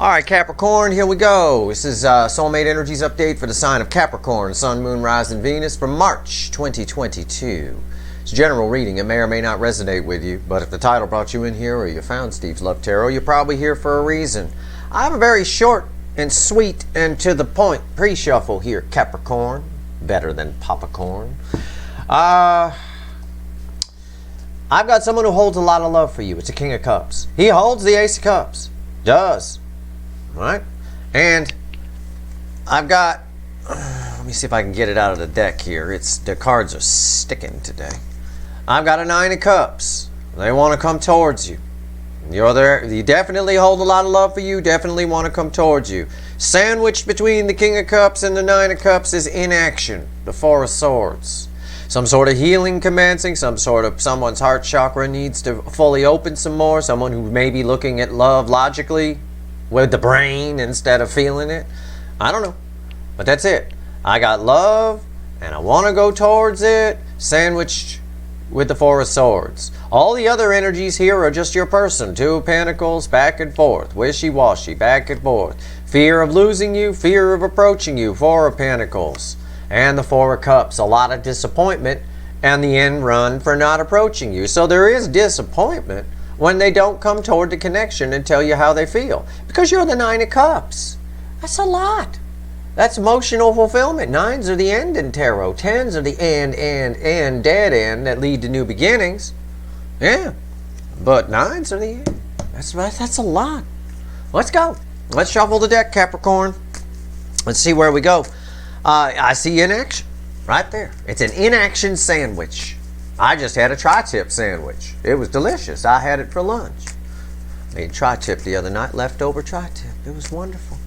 Alright, Capricorn, here we go. This is Soulmate Energies update for the sign of Capricorn, Sun, Moon, Rising, Venus for March 2022. It's a general reading. It may or may not resonate with you, but if the title brought you in here or you found Steve's Love Tarot, you're probably here for a reason. I have a very short and sweet and to the point pre-shuffle here, Capricorn. Better than popcorn. I've got someone who holds a lot of love for you. It's a King of Cups. He holds the Ace of Cups. Does. Right? And I've got, let me see if I can get it out of the deck here. The cards are sticking today. I've got a Nine of Cups. They want to come towards you. You're there. You definitely hold a lot of love for you. Definitely want to come towards you. Sandwiched between the King of Cups and the Nine of Cups is inaction. The Four of Swords. Some sort of healing commencing. Someone's heart chakra needs to fully open some more. Someone who may be looking at love logically with the brain instead of feeling it. I don't know. But that's it. I got love and I want to go towards it. Sandwiched with the Four of Swords. All the other energies here are just your person. Two of Pentacles, back and forth. Wishy-washy, back and forth. Fear of losing you, fear of approaching you. Four of Pentacles. And the Four of Cups. A lot of disappointment and the end run for not approaching you. So there is disappointment when they don't come toward the connection and tell you how they feel. Because you're the Nine of Cups. That's a lot. That's emotional fulfillment. Nines are the end in tarot. Tens are the end, dead end that lead to new beginnings. Yeah. But nines are the end. That's a lot. Let's go. Let's shuffle the deck, Capricorn. Let's see where we go. I see inaction right there. It's an inaction sandwich. I just had a tri-tip sandwich. It was delicious. I had it for lunch. Made tri-tip the other night, leftover tri-tip. It was wonderful.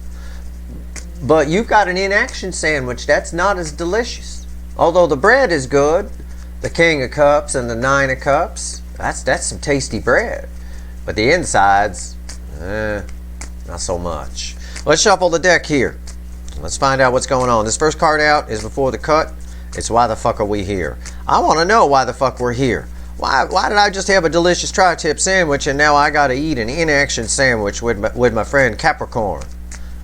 But you've got an inaction sandwich that's not as delicious. Although the bread is good, the King of Cups and the Nine of Cups, that's some tasty bread. But the insides, not so much. Let's shuffle the deck here. Let's find out what's going on. This first card out is before the cut. It's why the fuck are we here? I want to know why the fuck we're here. Why did I just have a delicious tri-tip sandwich and now I got to eat an inaction sandwich with my friend Capricorn?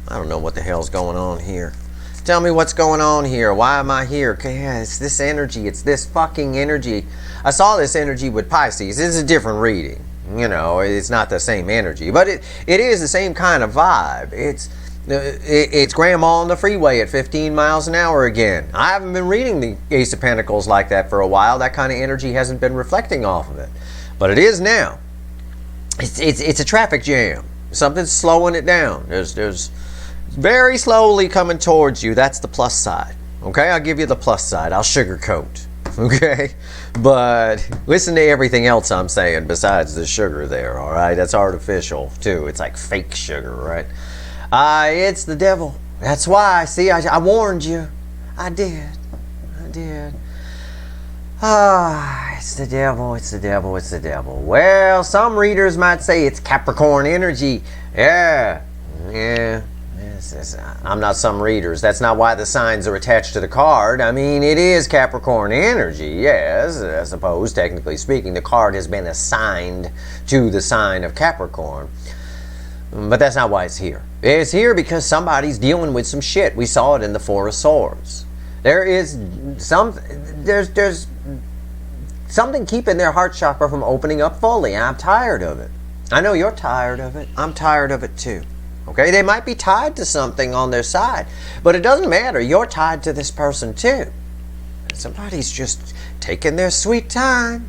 I don't know what the hell's going on here. Tell me what's going on here. Why am I here? Yeah, it's this energy. It's this fucking energy. I saw this energy with Pisces. It's a different reading. You know, it's not the same energy. But it is the same kind of vibe. It's grandma on the freeway at 15 miles an hour again. I haven't been reading the Ace of Pentacles like that for a while. That kind of energy hasn't been reflecting off of it. But it is now. It's a traffic jam. Something's slowing it down. There's very slowly coming towards you. That's the plus side. Okay, I'll give you the plus side. I'll sugarcoat. Okay? But listen to everything else I'm saying besides the sugar there, all right? That's artificial, too. It's like fake sugar, right? It's the devil. That's why. See, I warned you. I did. It's the devil. It's the devil. It's the devil. Well, some readers might say it's Capricorn energy. Yeah. I'm not some readers. That's not why the signs are attached to the card. I mean, it is Capricorn energy, yes. I suppose, technically speaking, the card has been assigned to the sign of Capricorn. But that's not why it's here. It's here because somebody's dealing with some shit. We saw it in the Four of Swords. There's something keeping their heart chakra from opening up fully. I'm tired of it. I know you're tired of it. I'm tired of it too. Okay? They might be tied to something on their side. But it doesn't matter. You're tied to this person too. Somebody's just taking their sweet time.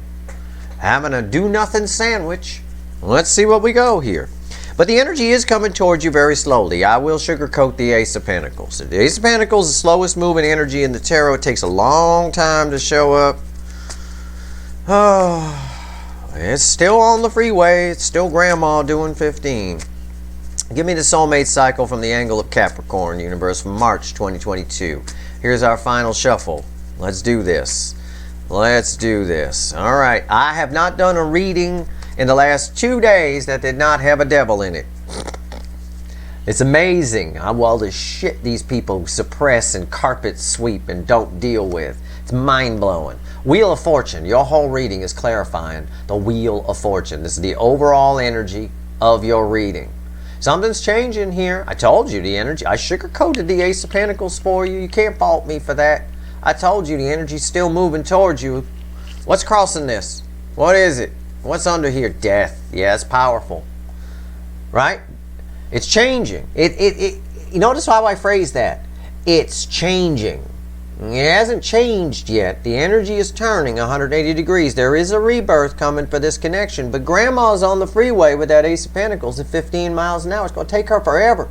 Having a do-nothing sandwich. Let's see what we go here. But the energy is coming towards you very slowly. I will sugarcoat the Ace of Pentacles. The Ace of Pentacles is the slowest moving energy in the tarot. It takes a long time to show up. Oh, it's still on the freeway. It's still grandma doing 15. Give me the soulmate cycle from the angle of Capricorn universe from March 2022. Here's our final shuffle. Let's do this. Let's do this. All right. I have not done a reading in the last 2 days that did not have a devil in it. It's amazing how all the shit these people suppress and carpet sweep and don't deal with. It's mind-blowing. Wheel of Fortune. Your whole reading is clarifying the Wheel of Fortune. This is the overall energy of your reading. Something's changing here. I told you the energy. I sugarcoated the Ace of Pentacles for you. You can't fault me for that. I told you the energy's still moving towards you. What's crossing this? What is it? What's under here? Death. Yeah, it's powerful. Right? It's changing. You notice how I phrase that? It's changing. It hasn't changed yet. The energy is turning 180 degrees. There is a rebirth coming for this connection. But Grandma's on the freeway with that Ace of Pentacles at 15 miles an hour. It's going to take her forever.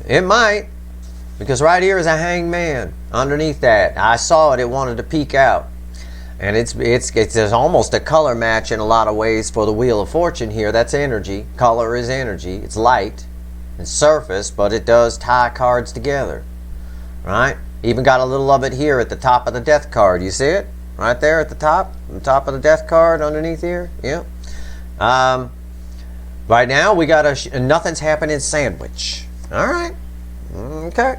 It might. Because right here is a hangman underneath that. I saw it. It wanted to peek out. And there's almost a color match in a lot of ways for the Wheel of Fortune here. That's energy. Color is energy. It's light. It's surface. But it does tie cards together. Right? Even got a little of it here at the top of the death card. You see it? Right there at the top of the death card underneath here. Yeah. Right now we got a nothing's happening sandwich. All right. Okay.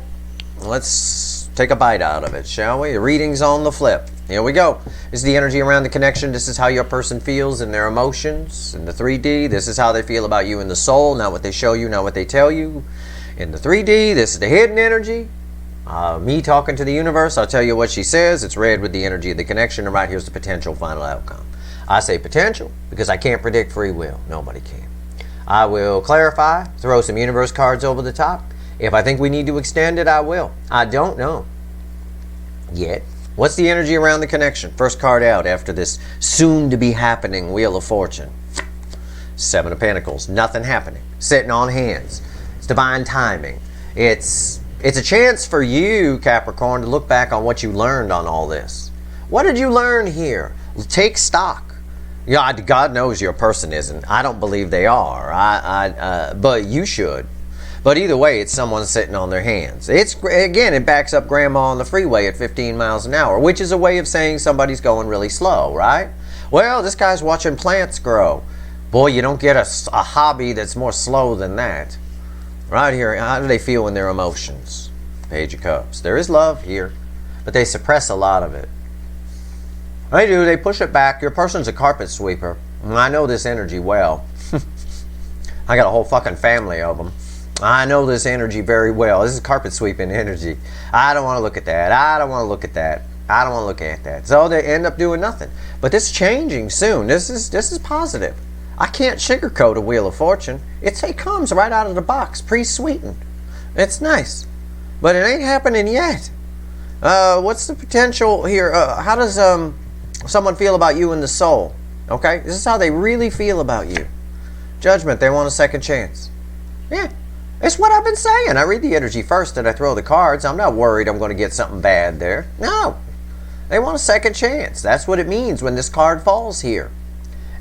Let's take a bite out of it, shall we? The reading's on the flip. Here we go. This is the energy around the connection. This is how your person feels in their emotions. In the 3D, this is how they feel about you in the soul. Not what they show you, not what they tell you. In the 3D, this is the hidden energy. Me talking to the universe, I'll tell you what she says. It's red with the energy of the connection, and right here's the potential final outcome. I say potential because I can't predict free will. Nobody can. I will clarify, throw some universe cards over the top. If I think we need to extend it, I will. I don't know yet. What's the energy around the connection? First card out after this soon-to-be happening Wheel of Fortune. 7 of Pentacles. Nothing happening. Sitting on hands. It's divine timing. It's a chance for you, Capricorn, to look back on what you learned on all this. What did you learn here? Take stock. Yeah, God knows your person isn't. I don't believe they are. But you should. But either way, it's someone sitting on their hands. Again, it backs up Grandma on the freeway at 15 miles an hour, which is a way of saying somebody's going really slow, right? Well, this guy's watching plants grow. Boy, you don't get a hobby that's more slow than that. Right here, how do they feel in their emotions? Page of Cups. There is love here, but they suppress a lot of it. They do. They push it back. Your person's a carpet sweeper. I know this energy well. I got a whole fucking family of them. I know this energy very well. This is carpet sweeping energy. I don't want to look at that. I don't want to look at that. I don't want to look at that. So they end up doing nothing. But this is changing soon. This is positive. I can't sugarcoat a Wheel of Fortune. It comes right out of the box, pre-sweetened. It's nice. But it ain't happening yet. What's the potential here? How does someone feel about you in the soul? Okay? This is how they really feel about you. Judgment. They want a second chance. Yeah. It's what I've been saying. I read the energy first and I throw the cards. I'm not worried I'm going to get something bad there. No. They want a second chance. That's what it means when this card falls here.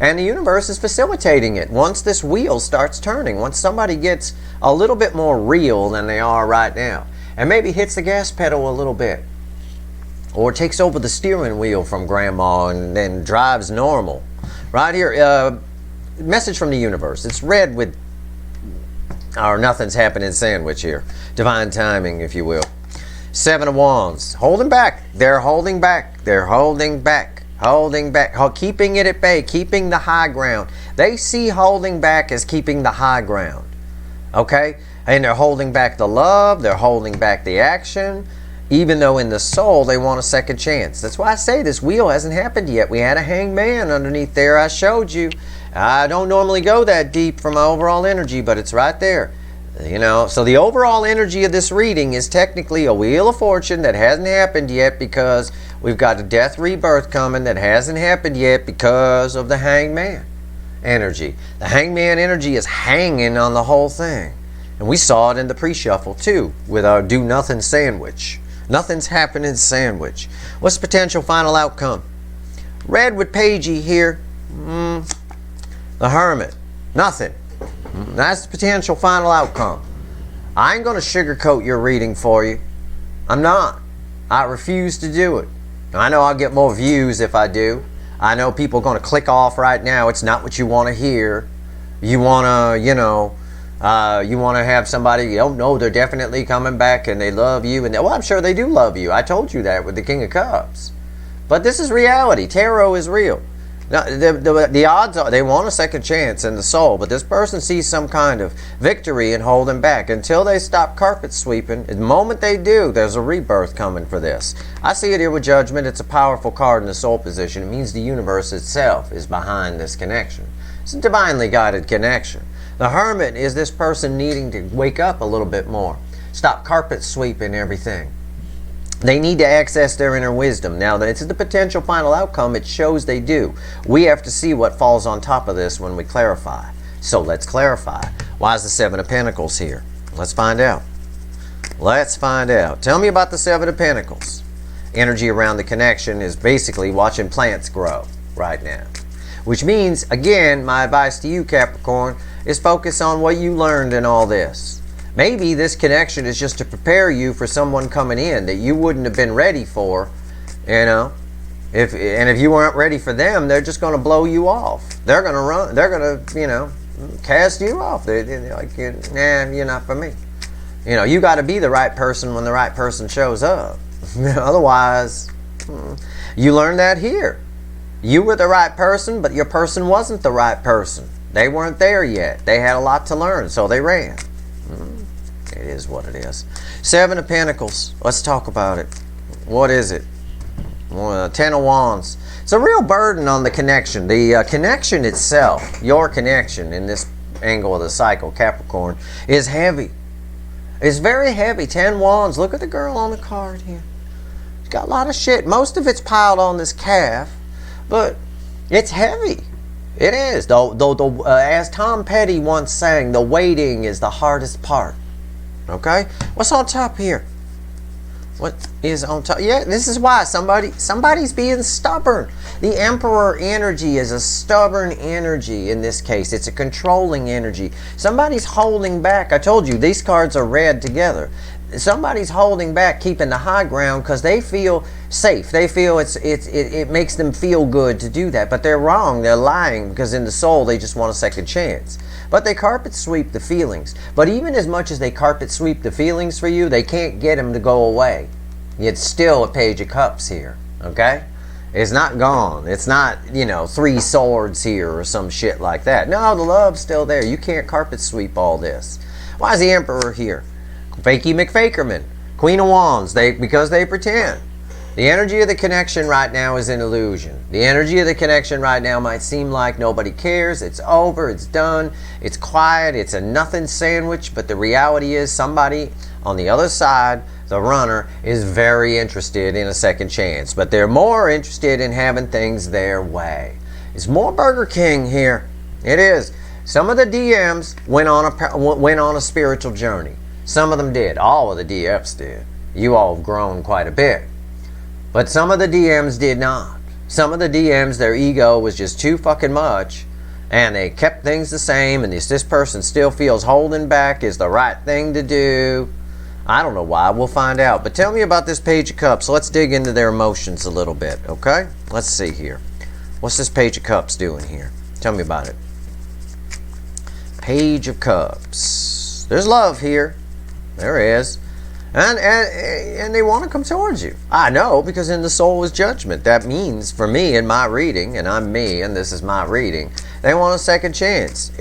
And the universe is facilitating it. Once this wheel starts turning, once somebody gets a little bit more real than they are right now, and maybe hits the gas pedal a little bit, or takes over the steering wheel from Grandma and then drives normal. Right here, message from the universe. It's red with our nothing's happening sandwich here. Divine timing, if you will. 7 of Wands. Holding back. They're holding back. They're holding back. Holding back, keeping it at bay, keeping the high ground. They see holding back as keeping the high ground. Okay? And they're holding back the love, they're holding back the action, even though in the soul they want a second chance. That's why I say this wheel hasn't happened yet. We had a hangman underneath there I showed you. I don't normally go that deep for my overall energy, but it's right there. You know, so the overall energy of this reading is technically a Wheel of Fortune that hasn't happened yet because we've got a death rebirth coming that hasn't happened yet because of the hangman energy. The hangman energy is hanging on the whole thing. And we saw it in the pre-shuffle too with our do nothing sandwich. Nothing's happening sandwich. What's the potential final outcome? Red with Pagey here. The Hermit. Nothing. That's the potential final outcome. I ain't going to sugarcoat your reading for you. I'm not. I refuse to do it. I know I'll get more views if I do. I know people are going to click off right now. It's not what you want to hear. You want to, you want to have somebody, oh no, they're definitely coming back and they love you. And well, I'm sure they do love you. I told you that with the King of Cups. But this is reality. Tarot is real. Now, the odds are they want a second chance in the soul, but this person sees some kind of victory in holding back until they stop carpet sweeping. The moment they do, there's a rebirth coming for this. I see it here with Judgment. It's a powerful card in the soul position. It means the universe itself is behind this connection. It's a divinely guided connection. The Hermit is this person needing to wake up a little bit more. Stop carpet sweeping everything. They need to access their inner wisdom. Now, it's the potential final outcome. It shows they do. We have to see what falls on top of this when we clarify. So let's clarify. Why is the Seven of Pentacles here? Let's find out. Let's find out. Tell me about the Seven of Pentacles. Energy around the connection is basically watching plants grow right now. Which means, again, my advice to you, Capricorn, is focus on what you learned in all this. Maybe this connection is just to prepare you for someone coming in that you wouldn't have been ready for, you know. If you weren't ready for them, they're just going to blow you off. They're going to run. They're going to, you know, cast you off. They're like, nah, you're not for me. You know, you got to be the right person when the right person shows up. Otherwise, you learn that here. You were the right person, but your person wasn't the right person. They weren't there yet. They had a lot to learn, so they ran. It is what it is. Seven of Pentacles. Let's talk about it. What is it? Ten of Wands. It's a real burden on the connection. The connection itself, your connection in this angle of the cycle, Capricorn, is heavy. It's very heavy. 10 Wands. Look at the girl on the card here. She's got a lot of shit. Most of it's piled on this calf, but it's heavy. It is. Though, as Tom Petty once sang, the waiting is the hardest part. Okay? What's on top here? What is on top? Yeah, this is why somebody's being stubborn. The Emperor energy is a stubborn energy in this case. It's a controlling energy. Somebody's holding back. I told you, these cards are read together. Somebody's holding back, keeping the high ground because they feel safe. They feel it makes them feel good to do that. But they're wrong. They're lying because in the soul they just want a second chance. But they carpet sweep the feelings. But even as much as they carpet sweep the feelings for you, they can't get them to go away. It's still a Page of Cups here. Okay? It's not gone. It's not, you know, 3 swords here or some shit like that. No, the love's still there. You can't carpet sweep all this. Why is the Emperor here? Fakey McFakerman, Queen of Wands, because they pretend. The energy of the connection right now is an illusion. The energy of the connection right now might seem like nobody cares, it's over, it's done, it's quiet, it's a nothing sandwich, but the reality is somebody on the other side, the runner, is very interested in a second chance, but they're more interested in having things their way. It's more Burger King here. It is. Some of the DMs went on a spiritual journey. Some of them did. All of the DFs did. You all have grown quite a bit. But some of the DMs did not. Some of the DMs, their ego was just too fucking much, and they kept things the same, and this person still feels holding back is the right thing to do. I don't know why. We'll find out. But tell me about this Page of Cups. Let's dig into their emotions a little bit, okay? Let's see here. What's this Page of Cups doing here? Tell me about it. Page of Cups. There's love here. There is. And they want to come towards you. I know, because in the soul is judgment. That means, for me, in my reading, and I'm me, and this is my reading, they want a second chance.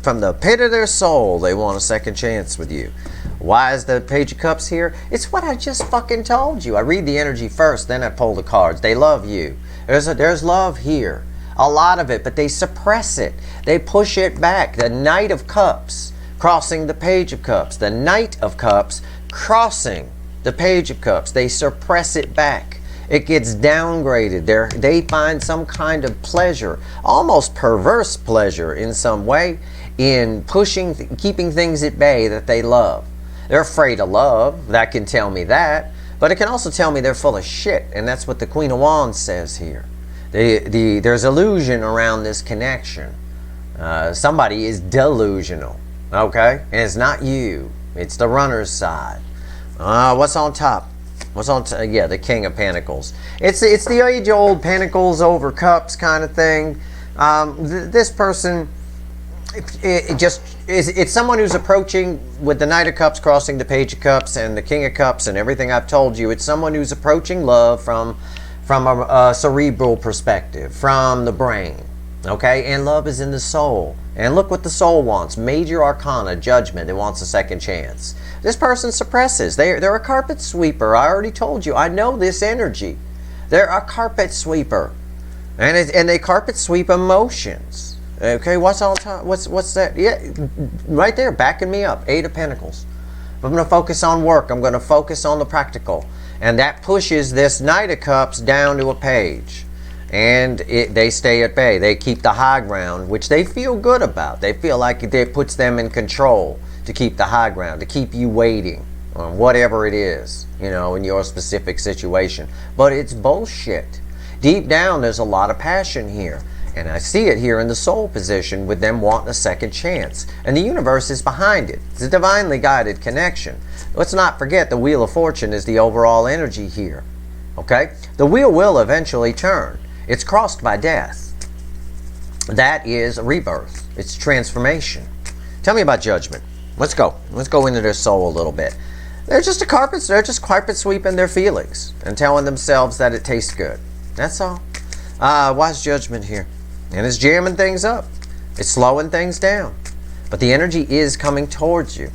From the pit of their soul, they want a second chance with you. Why is the Page of Cups here? It's what I just fucking told you. I read the energy first, then I pull the cards. They love you. There's love here. A lot of it, but they suppress it. They push it back. The Knight of Cups crossing the Page of Cups. The Knight of Cups crossing the Page of Cups. They suppress it back. It gets downgraded. They find some kind of pleasure, almost perverse pleasure in some way, in keeping things at bay that they love. They're afraid of love. That can tell me that. But it can also tell me they're full of shit. And that's what the Queen of Wands says here. There's illusion around this connection. Somebody is delusional. Okay? And it's not you. It's the runner's side. What's on top? What's on top? Yeah, the King of Pentacles. It's the age-old Pentacles over Cups kind of thing. This person, it's someone who's approaching with the Knight of Cups crossing the Page of Cups and the King of Cups and everything I've told you. It's someone who's approaching love from from a cerebral perspective, from the brain. Okay, and love is in the soul. And look what the soul wants. Major arcana, judgment. It wants a second chance. This person suppresses. They're a carpet sweeper. I already told you. I know this energy. They're a carpet sweeper. And they carpet sweep emotions. Okay, what's on top? What's that? Yeah, right there, backing me up. 8 of Pentacles. If I'm going to focus on work, I'm going to focus on the practical. And that pushes this Knight of Cups down to a page. And they stay at bay. They keep the high ground, which they feel good about. They feel like it puts them in control to keep the high ground, to keep you waiting on whatever it is, you know, in your specific situation. But it's bullshit. Deep down, there's a lot of passion here. And I see it here in the soul position with them wanting a second chance. And the universe is behind it. It's a divinely guided connection. Let's not forget the Wheel of Fortune is the overall energy here. Okay? The wheel will eventually turn. It's crossed by death. That is rebirth. It's transformation. Tell me about judgment. Let's go. Let's go into their soul a little bit. They're just carpet sweeping their feelings and telling themselves that it tastes good. That's all. Why is judgment here? And it's jamming things up. It's slowing things down. But the energy is coming towards you.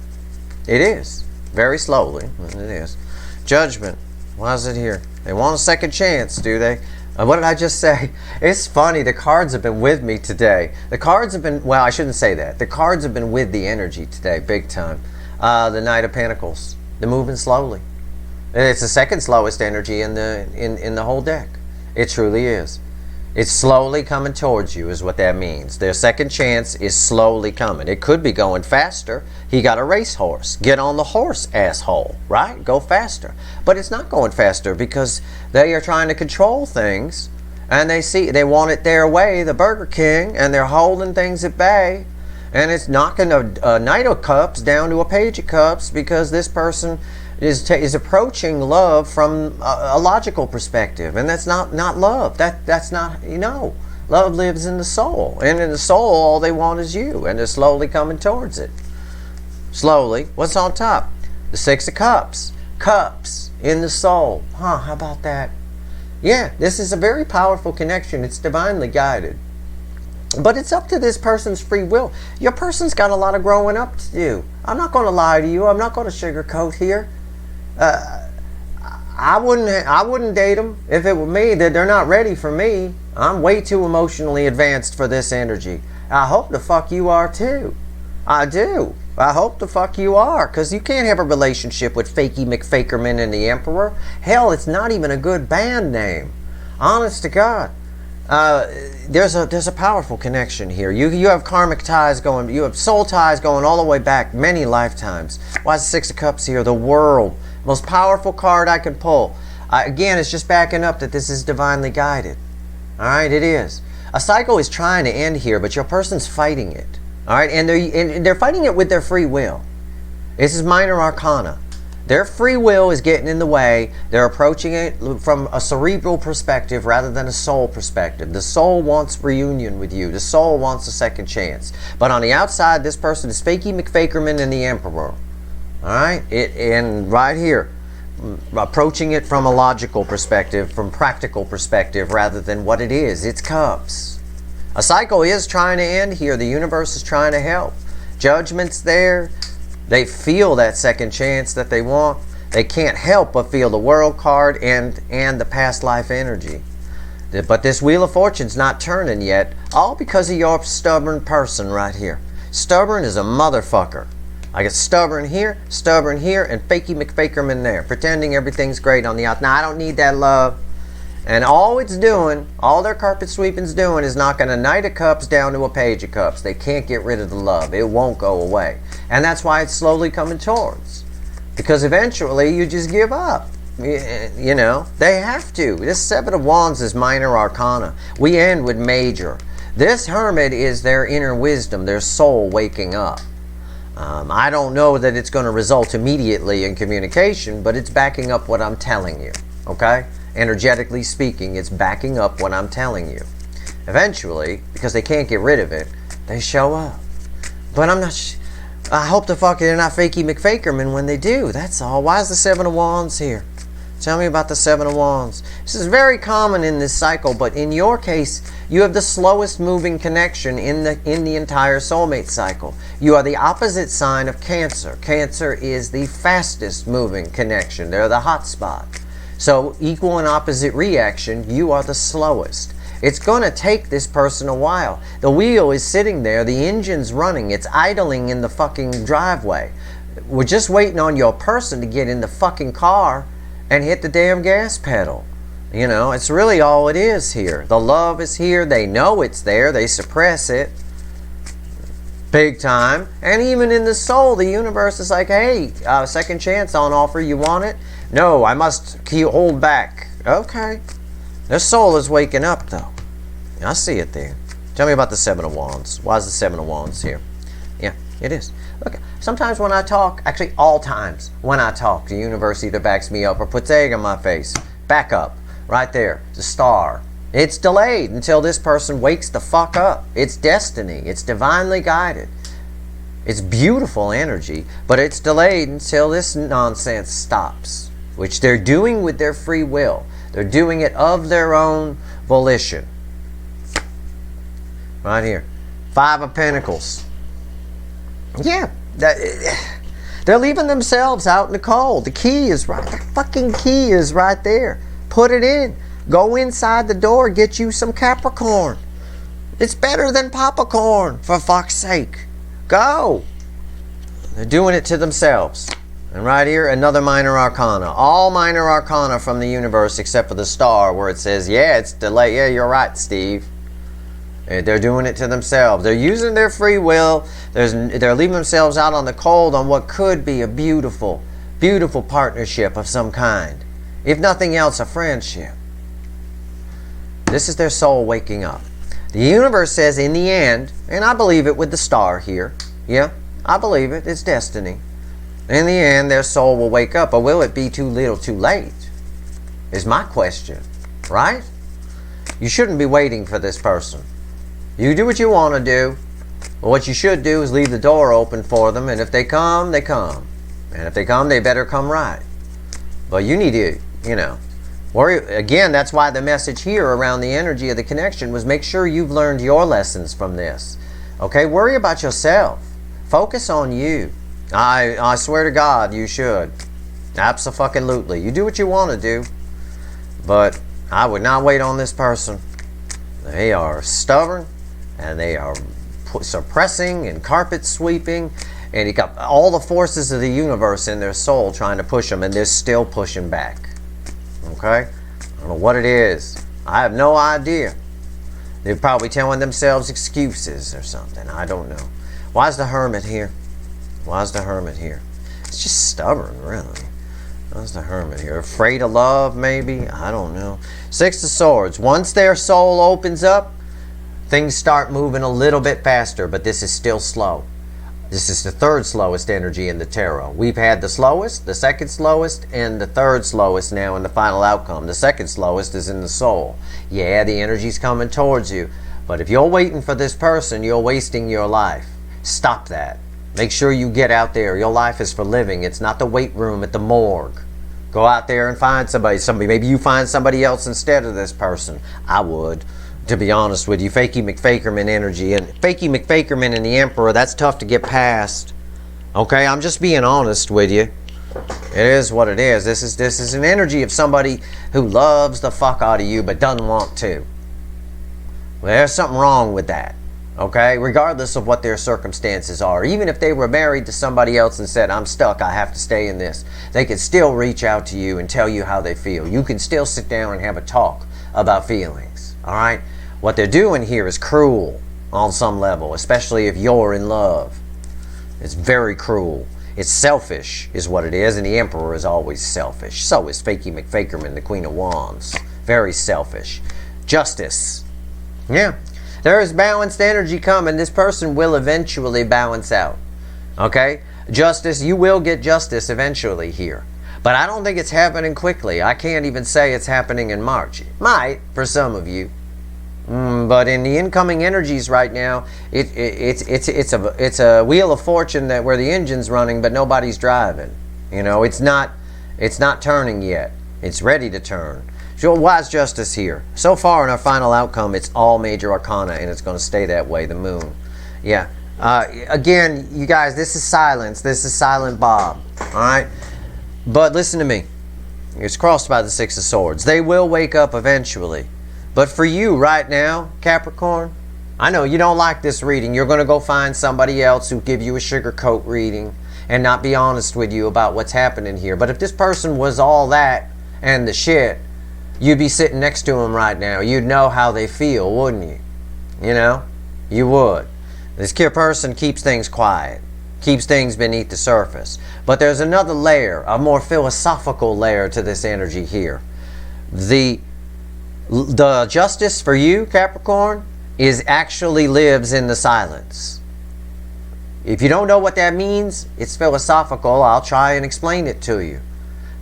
It is. Very slowly. It is. Judgment. Why is it here? They want a second chance, do they? What did I just say? It's funny. The cards have been with me today. The cards have been, well, I shouldn't say that. The cards have been with the energy today, big time. The Knight of Pentacles. They're moving slowly. It's the second slowest energy in the whole deck. It truly is. It's slowly coming towards you is what that means. Their second chance is slowly coming. It could be going faster. He got a racehorse. Get on the horse, asshole, right? Go faster. But it's not going faster because they are trying to control things and they want it their way, the Burger King, and they're holding things at bay. And it's knocking a Knight of Cups down to a Page of Cups because this person is approaching love from a logical perspective, and that's not love. That's not, you know, love lives in the soul, and in the soul all they want is you, and they're slowly coming towards it. Slowly. What's on top? The 6 of Cups. Cups in the soul. How about that? Yeah, this is a very powerful connection. It's divinely guided. But it's up to this person's free will. Your person's got a lot of growing up to do. I'm not going to lie to you. I'm not going to sugarcoat here. I wouldn't date them if it were me. That they're not ready for me. I'm way too emotionally advanced for this energy. I hope the fuck you are too. I do. I hope the fuck you are, because you can't have a relationship with Fakey McFakerman and the Emperor. Hell, it's not even a good band name. Honest to God. There's a powerful connection here. You have karmic ties going. You have soul ties going all the way back many lifetimes. Why is the 6 of Cups here? The World. Most powerful card I can pull. Again, it's just backing up that this is divinely guided. Alright, it is. A cycle is trying to end here, but your person's fighting it. Alright, and they're fighting it with their free will. This is minor arcana. Their free will is getting in the way. They're approaching it from a cerebral perspective rather than a soul perspective. The soul wants reunion with you. The soul wants a second chance. But on the outside, this person is Fakey McFakerman and the Emperor. Alright? And right here, approaching it from a logical perspective, from practical perspective, rather than what it is. It's Cups. A cycle is trying to end here. The universe is trying to help. Judgment's there. They feel that second chance that they want. They can't help but feel the World card and the past life energy. But this Wheel of Fortune's not turning yet, all because of your stubborn person right here. Stubborn is a motherfucker. I get stubborn here, and Fakey McFakerman there, pretending everything's great on the outside. Now, I don't need that love. And all it's doing, all their carpet sweeping's doing is knocking a Knight of Cups down to a Page of Cups. They can't get rid of the love. It won't go away. And that's why it's slowly coming towards. Because eventually you just give up. You know, they have to. This 7 of Wands is minor arcana. We end with major. This Hermit is their inner wisdom, their soul waking up. I don't know that it's going to result immediately in communication, but it's backing up what I'm telling you. Okay? Energetically speaking, it's backing up what I'm telling you. Eventually, because they can't get rid of it, they show up. But I'm not... I hope the fuck they're not Fakey McFakerman when they do. That's all. Why is the 7 of Wands here? Tell me about the Seven of Wands. This is very common in this cycle, but in your case, you have the slowest moving connection in the entire soulmate cycle. You are the opposite sign of Cancer. Cancer is the fastest moving connection. They're the hot spot. So equal and opposite reaction, you are the slowest. It's going to take this person a while. The wheel is sitting there, the engine's running, it's idling in the fucking driveway. We're just waiting on your person to get in the fucking car and hit the damn gas pedal. You know, it's really all it is here. The love is here. They know it's there. They suppress it. Big time. And even in the soul, the universe is like, hey, second chance on offer. You want it? No, I must hold back. Okay. Their soul is waking up, though. I see it there. Tell me about the Seven of Wands. Why is the Seven of Wands here? Yeah, it is. Look, sometimes when I talk, actually all times when I talk, the universe either backs me up or puts egg on my face. Back up. Right there. The star. It's delayed until this person wakes the fuck up. It's destiny. It's divinely guided. It's beautiful energy, but it's delayed until this nonsense stops, which they're doing with their free will. They're doing it of their own volition. Right here. Five of Pentacles. Yeah, they're leaving themselves out in the cold. The key is right. The fucking key is right there. Put it in. Go inside the door. Get you some Capricorn. It's better than popcorn, for fuck's sake. Go. They're doing it to themselves. And right here, another minor arcana. All minor arcana from the universe except for the star where it says, yeah, it's delayed. Yeah, you're right, Steve. They're doing it to themselves. They're using their free will. They're leaving themselves out on the cold on what could be a beautiful, beautiful partnership of some kind. If nothing else, a friendship. This is their soul waking up. The universe says in the end, and I believe it with the star here. Yeah, I believe it. It's destiny. In the end, their soul will wake up. But will it be too little too late? Is my question. Right? You shouldn't be waiting for this person. You do what you want to do. But what you should do is leave the door open for them. And if they come, they come. And if they come, they better come right. But you need to, you know, worry. Again, that's why the message here around the energy of the connection was make sure you've learned your lessons from this. Okay? Worry about yourself. Focus on you. I swear to God, you should. Abso-fucking-lutely. You do what you want to do. But I would not wait on this person. They are stubborn. And they are suppressing and carpet sweeping. And you got all the forces of the universe in their soul trying to push them. And they're still pushing back. Okay? I don't know what it is. I have no idea. They're probably telling themselves excuses or something. I don't know. Why is the Hermit here? Why is the Hermit here? It's just stubborn, really. Why's the Hermit here? Afraid of love, maybe? I don't know. Six of Swords. Once their soul opens up, things start moving a little bit faster, but this is still slow. This is the third slowest energy in the tarot. We've had the slowest, the second slowest, and the third slowest now in the final outcome. The second slowest is in the soul. Yeah, the energy's coming towards you. But if you're waiting for this person, you're wasting your life. Stop that. Make sure you get out there. Your life is for living. It's not the weight room at the morgue. Go out there and find somebody. Maybe you find somebody else instead of this person. I would. To be honest with you, Fakey McFakerman energy. And Fakey McFakerman and the Emperor, that's tough to get past. Okay, I'm just being honest with you. It is what it is. This is an energy of somebody who loves the fuck out of you but doesn't want to. Well, there's something wrong with that. Okay, regardless of what their circumstances are. Even if they were married to somebody else and said, I'm stuck, I have to stay in this. They could still reach out to you and tell you how they feel. You can still sit down and have a talk about feelings. Alright? What they're doing here is cruel on some level, especially if you're in love. It's very cruel. It's selfish is what it is, and the Emperor is always selfish. So is Fakey McFakerman, the Queen of Wands. Very selfish. Justice. Yeah. There is balanced energy coming. This person will eventually balance out. Okay? Justice, you will get justice eventually here. But I don't think it's happening quickly. I can't even say it's happening in March. It might, for some of you. But in the incoming energies right now, it's a wheel of fortune that where the engine's running but nobody's driving. You know, it's not turning yet. It's ready to turn. So wise justice here. So far in our final outcome, it's all major arcana, and it's going to stay that way, the moon. Yeah. Again, you guys, this is silence. This is Silent Bob. All right? But listen to me. It's crossed by the Six of Swords. They will wake up eventually. But for you right now, Capricorn, I know you don't like this reading. You're going to go find somebody else who give you a sugarcoat reading and not be honest with you about what's happening here. But if this person was all that and the shit, you'd be sitting next to them right now. You'd know how they feel, wouldn't you? You know? You would. This person keeps things quiet, keeps things beneath the surface. But there's another layer, a more philosophical layer to this energy here. The justice for you, Capricorn, is actually lives in the silence. If you don't know what that means, it's philosophical. I'll try and explain it to you.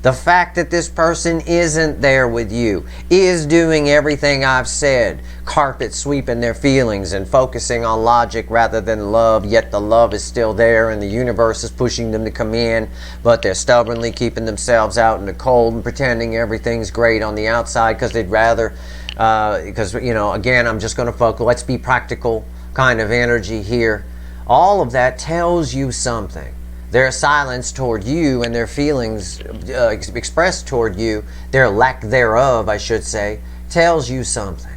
The fact that this person isn't there with you, is doing everything I've said, carpet sweeping their feelings and focusing on logic rather than love, yet the love is still there and the universe is pushing them to come in, but they're stubbornly keeping themselves out in the cold and pretending everything's great on the outside because they'd rather, because, you know, again, I'm just going to focus, let's be practical kind of energy here. All of that tells you something. Their silence toward you and their feelings expressed toward you, their lack thereof, I should say, tells you something.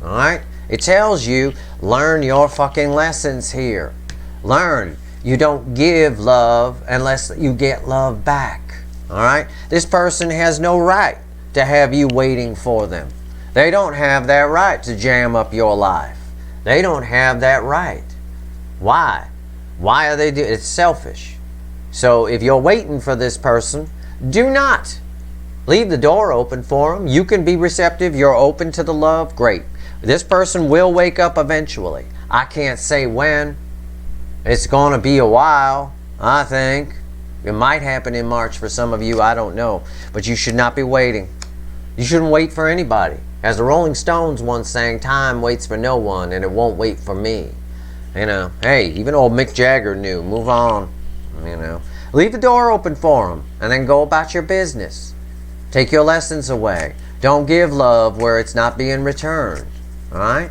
Alright? It tells you, learn your fucking lessons here. Learn. You don't give love unless you get love back. Alright? This person has no right to have you waiting for them. They don't have that right to jam up your life. They don't have that right. Why? Why are they doing it? It's selfish. So if you're waiting for this person, do not leave the door open for them. You can be receptive. You're open to the love. Great. This person will wake up eventually. I can't say when. It's going to be a while, I think. It might happen in March for some of you. I don't know. But you should not be waiting. You shouldn't wait for anybody. As the Rolling Stones once sang, time waits for no one and it won't wait for me. You know, hey, even old Mick Jagger knew. Move on. You know, leave the door open for them and then go about your business. Take your lessons away. Don't give love where it's not being returned. All right?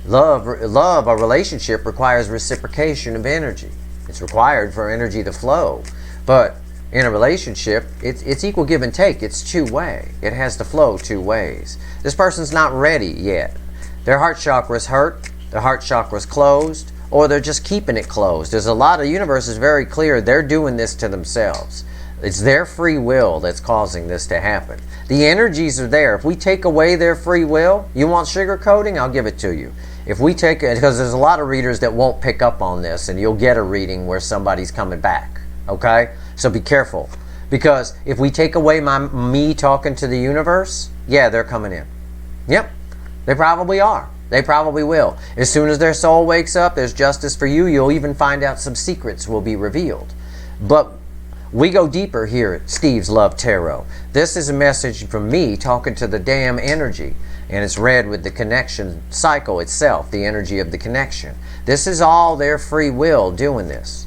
Love, a relationship requires reciprocation of energy. It's required for energy to flow. But in a relationship, it's equal give and take. It's two-way. It has to flow two ways. This person's not ready yet. Their heart chakra's hurt. Their heart chakra's closed. Or they're just keeping it closed. There's a lot of universe is very clear. They're doing this to themselves. It's their free will that's causing this to happen. The energies are there. If we take away their free will, you want sugarcoating? I'll give it to you. If we take it, because there's a lot of readers that won't pick up on this, and you'll get a reading where somebody's coming back. Okay? So be careful. Because if we take away me talking to the universe, yeah, they're coming in. Yep. They probably are. They probably will. As soon as their soul wakes up, there's justice for you. You'll even find out some secrets will be revealed. But we go deeper here at Steve's Love Tarot. This is a message from me talking to the damn energy. And it's read with the connection cycle itself, the energy of the connection. This is all their free will doing this.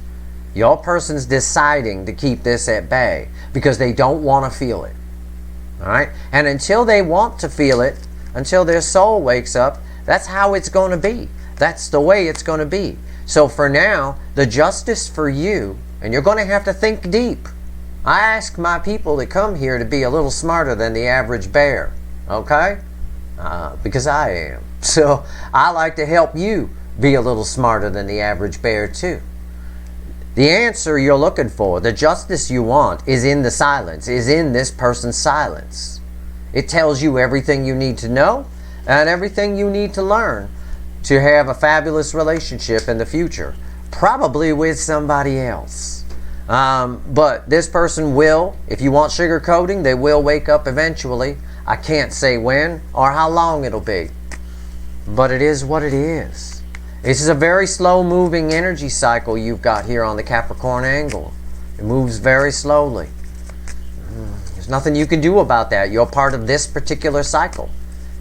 Your person's deciding to keep this at bay because they don't want to feel it. All right? And until they want to feel it, until their soul wakes up, that's how it's going to be. That's the way it's going to be. So for now, the justice for you, and you're going to have to think deep. I ask my people that come here to be a little smarter than the average bear. Okay? Because I am. So I like to help you be a little smarter than the average bear too. The answer you're looking for, the justice you want, is in the silence, is in this person's silence. It tells you everything you need to know and everything you need to learn to have a fabulous relationship in the future, probably with somebody else. But this person will, if you want sugarcoating, they will wake up eventually. I can't say when or how long it'll be, but it is what it is. This is a very slow moving energy cycle you've got here on the Capricorn angle. It moves very slowly. There's nothing you can do about that. You're part of this particular cycle.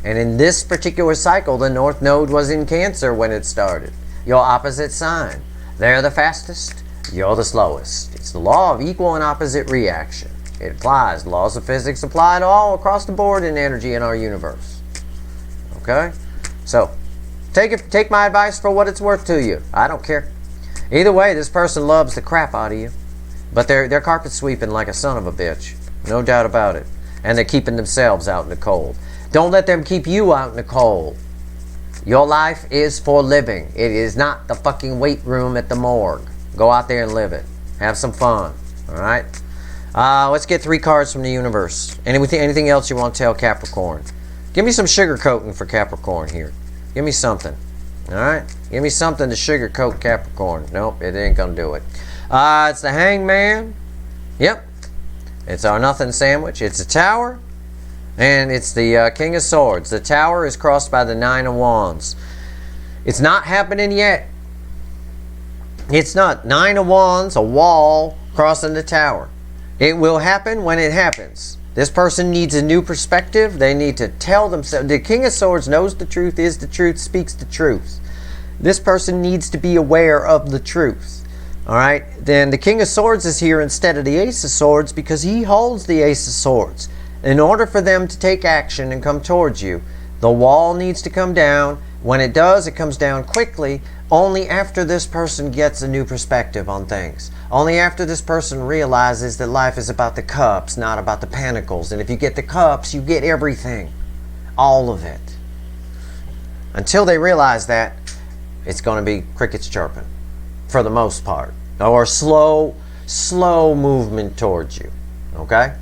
And in this particular cycle, the North Node was in Cancer when it started. Your opposite sign. They're the fastest, you're the slowest. It's the law of equal and opposite reaction. It applies. Laws of physics apply to all across the board in energy in our universe. Okay? So, take my advice for what it's worth to you. I don't care. Either way, this person loves the crap out of you. But they're carpet sweeping like a son of a bitch. No doubt about it. And they're keeping themselves out in the cold. Don't let them keep you out in the cold. Your life is for living. It is not the fucking weight room at the morgue. Go out there and live it. Have some fun. Alright? Let's get 3 cards from the universe. Anything else you want to tell Capricorn? Give me some sugarcoating for Capricorn here. Give me something. Alright? Give me something to sugarcoat Capricorn. Nope, it ain't gonna do it. It's the Hangman. Yep. It's our nothing sandwich. It's a Tower. And it's the King of Swords. The Tower is crossed by the 9 of Wands. It's not happening yet. It's not. 9 of Wands, a wall crossing the Tower. It will happen when it happens. This person needs a new perspective. They need to tell themselves. The King of Swords knows the truth, is the truth, speaks the truth. This person needs to be aware of the truth. Alright? Then the King of Swords is here instead of the Ace of Swords because he holds the Ace of Swords. In order for them to take action and come towards you, the wall needs to come down. When it does, it comes down quickly, only after this person gets a new perspective on things. Only after this person realizes that life is about the cups, not about the pentacles. And if you get the cups, you get everything. All of it. Until they realize that, it's going to be crickets chirping. For the most part. Or slow movement towards you. Okay?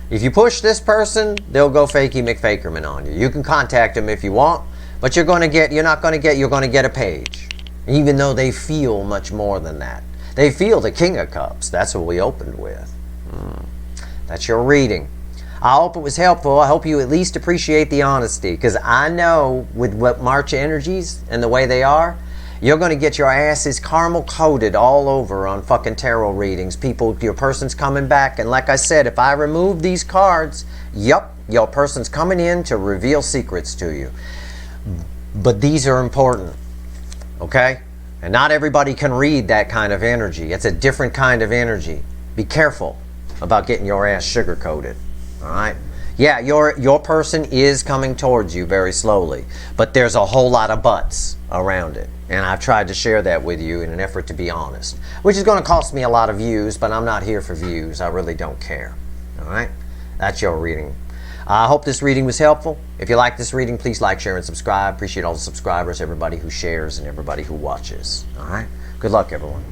If you push this person, they'll go fakey McFakerman on you. You can contact them if you want, but you're going to get a page. Even though they feel much more than that. They feel the King of Cups. That's what we opened with. That's your reading. I hope it was helpful. I hope you at least appreciate the honesty, because I know with what March energies and the way they are, you're going to get your asses caramel coated all over on fucking tarot readings. Your person's coming back. And like I said, if I remove these cards, yup, your person's coming in to reveal secrets to you. But these are important. Okay? And not everybody can read that kind of energy. It's a different kind of energy. Be careful about getting your ass sugar-coated. Alright? Yeah, your person is coming towards you very slowly. But there's a whole lot of buts around it. And I've tried to share that with you in an effort to be honest. Which is going to cost me a lot of views, but I'm not here for views. I really don't care. Alright? That's your reading. I hope this reading was helpful. If you like this reading, please like, share, and subscribe. Appreciate all the subscribers, everybody who shares, and everybody who watches. Alright? Good luck, everyone.